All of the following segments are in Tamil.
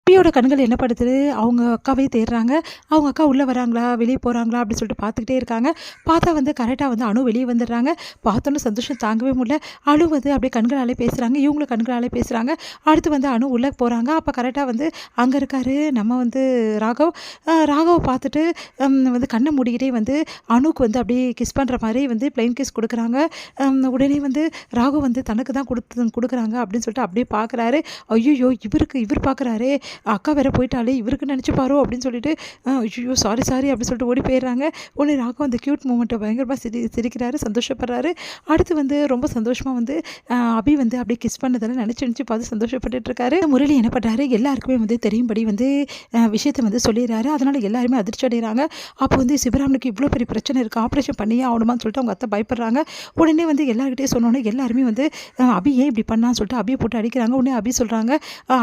அபியோட கண்கள் என்ன படுத்துது, அவங்க அக்காவே தேடுறாங்க. அவங்க அக்கா உள்ள வராங்களா, வெளிய போறாங்களா அப்படின்னு சொல்லிட்டு பார்த்துக்கிட்டே இருக்காங்க. பார்த்தா வந்து கரெக்ட்டா வந்து அனு வெளிய வந்துடுறாங்க. பார்த்தோன்னே சந்தோஷம் தாங்கவே முடியல. அனு வந்து அப்படியே கண்களாலே பேசுறாங்க. இவங்களும் கண்களாலே பேசுறாங்க. அடுத்து வந்து அனு உள்ள போறாங்க. அப்ப கரெக்ட்டா வந்து அங்க இருக்காரு நம்ம வந்து ராகவ். ராகவ பார்த்துட்டு வந்து கண்ண மூடிக்கிட்டே வந்து அனுக்கு வந்து அப்படியே கிஸ் பண்ற மாரி வந்து பிளைன் கிஸ் குடுக்குறாங்க. உடனே வந்து ராகவ் வந்து தனக்கு தான் குடுக்குறாங்க அப்படின்னு சொல்லிட்டு அப்படியே பார்க்குறாரு. ஐய்யய்யோ! இவர் பார்க்குறாரே! அக்கா வேற போயிட்டாளே! இவருக்கு நெனச்சுப்பாரோ! அப்படின்னு சொல்லிட்டு ஐய்யய்யோ! சாரி அப்படின்னு சொல்லிட்டு ஓடி போயிடுறாங்க. உடனே ராகவ் அந்த கியூட் மூமெண்ட்ட பயங்கரமா சிரிக்கிறாரு, சந்தோஷப்படுறாரு. அடுத்து வந்து ரொம்ப சந்தோஷமா வந்து அபி வந்து அப்படியே கிஸ் பண்ணதெல்லாம் நெனச்சு பார்த்து சந்தோஷப்பட்டுட்டு இருக்காரு. முரளி என்ன பண்றாரு, எல்லாருக்குமே வந்து தெரியும்படி வந்து விஷயத்த வந்து சொல்லிடுறாரு. அதனால எல்லாருமே அதிர்ச்சி அடைகிறாங்க. அப்போ வந்து சிவராமனுக்கு இவ்வளோ பெரிய பிரச்சனை இருக்கு. ஆப்ரேஷன் பண்ணியே ஆகணுமான்னு சொல்லிட்டு அவங்க அத்தை பயப்படுறாங்க. உடனே வந்து எல்லார்கிட்டயும் சொன்னோனே எல்லாருமே வந்து அபி ஏன் இப்படி பண்ணான்னு சொல்லிட்டு அபிய போட்டு அடிக்கிறாங்க. உடனே அபி சொல்றாங்க,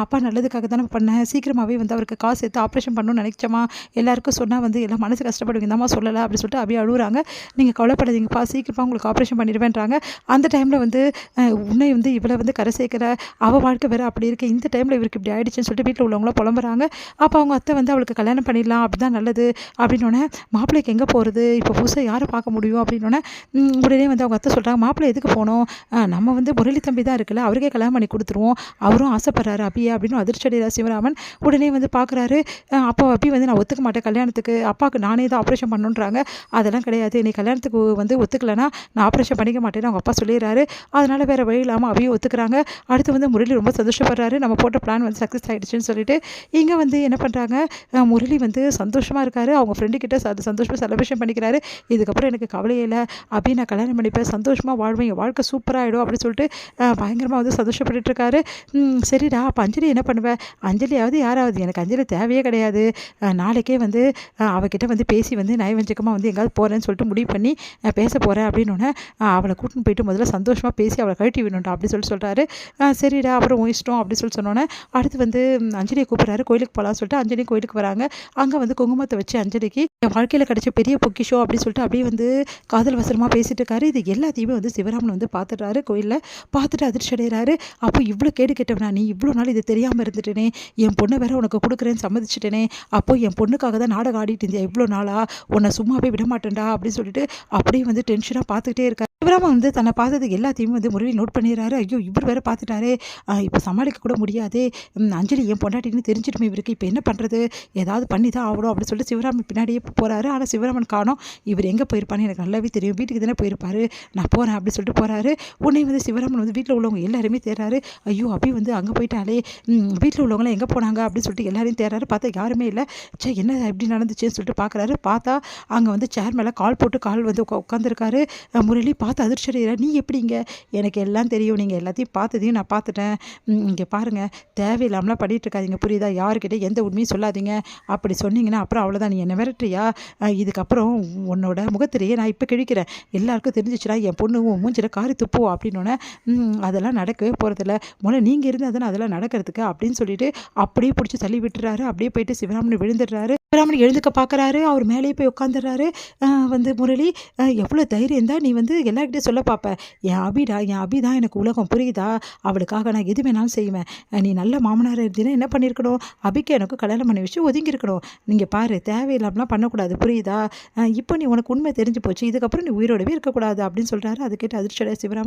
அப்பா நல்லதுக்காக தானே பண்ணேன். சீக்கிரமாவே வந்து அவருக்கு காசு சேர்த்து ஆப்ரேஷன் பண்ணணும்னு நினைச்சோமா, எல்லாருக்கும் சொன்னா வந்து எல்லாம் மனசு கஷ்டப்படுவீங்க தாம்மா சொல்லலை அப்படின்னு சொல்லிட்டு அபி அழுகுறாங்க. நீங்கள் கவலைப்படாதீங்கப்பா, சீக்கிரமாக உங்களுக்கு ஆப்ரேஷன் பண்ணிடுவேன்றாங்க. அந்த டைமில் வந்து உன்னை வந்து இவளை வந்து கரை சேர்க்கிற அவள் வாழ்க்கை வேறு அப்படி இருக்கு, இந்த டைமில் இவருக்கு இப்படி ஆயிடுச்சுன்னு சொல்லிட்டு வீட்டில் உள்ளவங்களாம் புலம்புறாங்க. அப்போ அவங்க அத்தை வந்து அவளுக்கு கல்யாணம் பண்ணிடலாம் அப்படிதான் நல்லது அப்படின்னோடனே, மாப்பிள்ளைக்கு எங்கே போகிறது, இப்போ புதுசாக யாரை பார்க்க முடியும் அப்படின்னோடனே உடனே வந்து அவங்க அத்தை சொல்கிறாங்க, மாப்பிள்ளை எதுக்கு போகணும், நம்ம வந்து முரளி தம்பி தான் இருக்குல்ல, அவருக்கே கல்யாணம் பண்ணி கொடுத்துருவோம், அவரும் ஆசைப்படுறாரு அபியா அப்படின்னு அதிர்ச்சி அடைகிறார் சிவராமன். உடனே வந்து பார்க்குறாரு. அப்போ அபி வந்து நான் ஒத்துக்க மாட்டேன் கல்யாணத்துக்கு, அப்பாவுக்கு நானே தான் ஆப்ரேஷன் பண்ணணுன்றாங்க. அதெல்லாம் கிடையாது, நீ கல்யாணத்துக்கு வந்து ஒத்துக்கலைன்னா நான் ஆப்ரேஷன் பண்ணிக்க மாட்டேன்னு அவங்க அப்பா சொல்லிடுறாரு. அதனால வேறு வழி இல்லாமல் அபியும் ஒத்துக்கிறாங்க. அடுத்து வந்து முரளி ரொம்ப சந்தோஷப்படுறாரு, நம்ம போட்ட பிளான் வந்து சக்ஸஸ் ஆகிடுச்சுன்னு சொல்லிட்டு. இங்கே வந்து என்ன பண்ணுறாங்க, முரளி வந்து சந்தோஷமாக இருக்காரு. அவங்க ஃப்ரெண்டு கிட்ட சந்தோஷமாக செலிப்ரேஷன் பண்ணிக்கிறாரு. இதுக்கப்புறம் எனக்கு கவலையே இல்லை, அபி நான் கல்யாணம் பண்ணிப்பேன், சந்தோஷமாக வாழ்வேன், என் வாழ்க்கை சூப்பராகிடும் அப்படின்னு சொல்லிட்டு பயங்கரமாக வந்து சந்தோஷப்பட்டுட்டு இருக்காரு. சரிடா, அப்போ அஞ்சலி என்ன பண்ணுவேன், அஞ்சலியாவது யாராவது, எனக்கு அஞ்சலி தேவையே கிடையாது, நாளைக்கே வந்து அவகிட்ட வந்து பேசி வந்து நயவஞ்சகமாக வந்து எங்கேயாவது போகிறேன்னு சொல்லிட்டு முடிவு பண்ணி பேச போகிறேன் அப்படின்னோடனே, அவளை கூட்டின்னு போயிட்டு முதல்ல சந்தோஷமாக பேசி அவளை கழட்டி விடணும்டா அப்படி சொல்கிறாரு. சரிடா, அப்புறம் உன் இஷ்டம் அப்படி சொன்னோன்னே, அடுத்து வந்து அஞ்சலியை கூப்பிட்றாரு, கோயிலுக்கு போகலான்னு சொல்லிட்டு அஞ்சலி கோயிலுக்கு வராங்க. அங்கே வந்து குங்குமத்தை வச்சு அஞ்சலிக்கு என் வாழ்க்கையில் கிடைச்ச பெரிய பொக்கிஷோ அப்படி சொல்லிட்டு அப்படியே வந்து காதல் வசனமாக பேசிட்டு இருக்காரு. இது எல்லாத்தையுமே வந்து சிவராமன் வந்து பார்த்துட்றாரு. கோயிலில் பார்த்துட்டு அதிர்ச்சி அடைகிறாரு. அப்போ இவ்வளோ கேடு கெட்டவனா நீ, இவ்வளோ நாள் இது தெரியாமல் இருந்துட்டேனே, என் பொண்ணை வேற உனக்கு கொடுக்குறேன்னு சம்மதிச்சிட்டேனே, அப்போ என் பொண்ணுக்காக தான் நாடகம் ஆடிட்டு இருந்தியா இவ்வளோ நாளா, உன்னை சும்மாவே விட மாட்டேன்டா அப்படின்னு சொல்லிட்டு அப்படியே வந்து டென்ஷனாக பார்த்துக்கிட்டே இருக்காரு. சிவராமன் வந்து தன்னை பார்த்தது எல்லாத்தையுமே வந்து முரளி நோட் பண்ணிடுறாரு. ஐயோ, இவர் வேற பார்த்துட்டாரே, இப்போ சமாளிக்க கூட முடியாதே, அஞ்சலி என் பொண்டாட்டின்னு தெரிஞ்சிட்டுமே இவருக்கு, இப்போ என்ன பண்ணுறது, ஏதாவது பண்ணி தான் ஆகணும் அப்படின்னு சொல்லிட்டு சிவராமன் பின்னாடியே போகிறாரு. ஆனால் சிவராமன் காணோம். இவர் எங்கே போயிருப்பான்னு எனக்கு நல்லாவே தெரியும், வீட்டுக்கு தானே போயிருப்பாரு, நான் போகிறேன் அப்படின்னு சொல்லிட்டு போகிறாரு. உடனே வந்து சிவராமன் வந்து வீட்டில் உள்ளவங்க எல்லாருமே தேடுறாரு. ஐயோ, அப்படி வந்து அங்கே போயிட்டாலே, வீட்டில் உள்ளவங்களாம் எங்கே போனாங்க அப்படின்னு சொல்லிட்டு எல்லாரையும் தேடுறாரு. பார்த்தா யாருமே இல்லை. சே, என்ன எப்படி நடந்துச்சுன்னு சொல்லிட்டு பார்க்குறாரு. பார்த்தா அங்கே வந்து சேர் மேலே கால் போட்டு கால் வந்து உட்காந்துருக்காரு. முரளி பார்த்து அதிர்ச்சி அடைகிறார். நீ எப்படிங்க, எனக்கு எல்லாம் தெரியும், நீங்கள் எல்லாத்தையும் பார்த்ததையும் நான் பார்த்துட்டேன், இங்கே பாருங்கள், தேவையில்லாமலாம் பண்ணிகிட்டு இருக்காதிங்க புரியுதா, யாருக்கிட்ட எந்த உண்மையும் சொல்லாதீங்க, அப்படி சொன்னீங்கன்னா அப்புறம் அவ்வளோதான், நீ என்ன மிரட்டுறியா, இதுக்கப்புறம் உன்னோட முகத்திலேயே நான் இப்போ கிழிக்கிறேன், எல்லாருக்கும் தெரிஞ்சிச்சுன்னா என் பொண்ணு மூஞ்சில் காரி துப்புவோம் அப்படின்னோடனே, அதெல்லாம் நடக்கவே போகிறதில்ல, முதல்ல நீங்கள் இருந்தால் தானே அதெல்லாம் நடக்கிறதுக்கு அப்படின்னு சொல்லிட்டு அப்படியே பிடிச்சி தள்ளி விட்டுறாரு. அப்படியே போயிட்டு சிவராமன் விழுந்துடுறாரு. சிவராமன் எழுந்துக்க பார்க்குறாரு. அவர் மேலேயே போய் உட்காந்துடுறாரு. வந்து முரளி, எவ்வளோ தைரியம் தான் நீ வந்து எல்லாருக்கிட்டையும் சொல்ல பார்ப்ப, என் அபி தான் எனக்கு உலகம் புரியுதா, அவளுக்காக நான் எது வேணாலும் செய்வேன், நீ நல்ல மாமனார் இருந்தீங்கன்னா என்ன பண்ணியிருக்கணும், அபிக்கு எனக்கு கல்யாணம் பண்ணி வச்சு ஒதுங்கியிருக்கணும், நீங்கள் பாரு தேவையில்லாமலாம் பண்ணக்கூடாது புரியுதா, இப்போ நீ உனக்கு உண்மை தெரிஞ்சு போச்சு, இதுக்கப்புறம் நீ உயிரோடவே இருக்கக்கூடாது அப்படின்னு சொல்கிறாரு. அது கேட்டு அதிர்ச்சியோட சிவராமன்